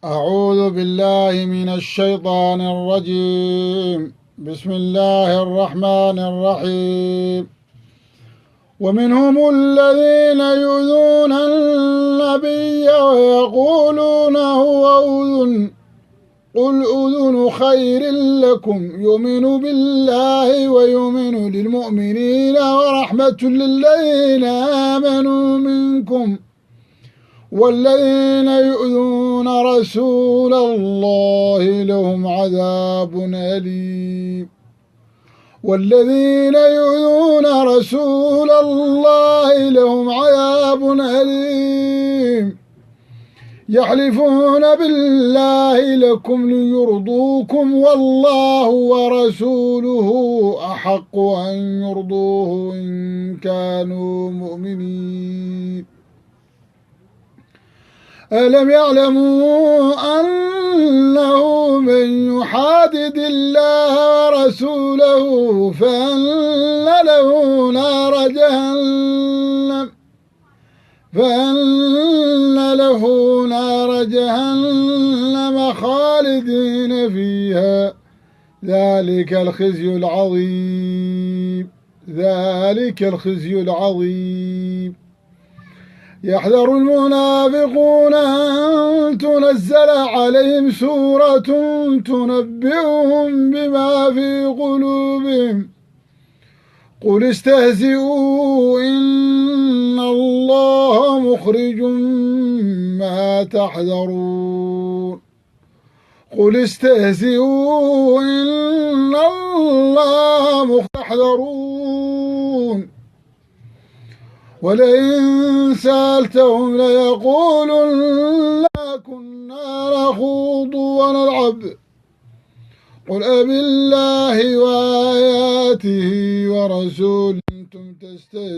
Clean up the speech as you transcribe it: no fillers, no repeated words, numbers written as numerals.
أعوذ بالله من الشيطان الرجيم. بسم الله الرحمن الرحيم. ومنهم الذين يؤذون النبي ويقولون هو أذن قل أذن خير لكم يؤمن بالله ويؤمن للمؤمنين ورحمة للذين آمنوا منكم والذين يؤذون رسول الله لهم عذاب أليم. والذين يؤذون رسول الله لهم عذاب أليم. يحلفون بالله لكم ليرضوكم والله ورسوله أحق أن يرضوه إن كانوا مؤمنين. ألم يعلموا أنه من يحادد الله ورسوله فأن له نار جهنم خالدين فيها ذلك الخزي العظيم. يحذر المنافقون أن تنزل عليهم سورة تنبئهم بما في قلوبهم قل استهزئوا إن الله مخرج ما تحذرون. قل استهزئوا إن الله مخرج. ولئن سألتهم ليقولن كنا نخوض ونلعب قل أبالله وآياته ورسوله كنتم تستهزئون.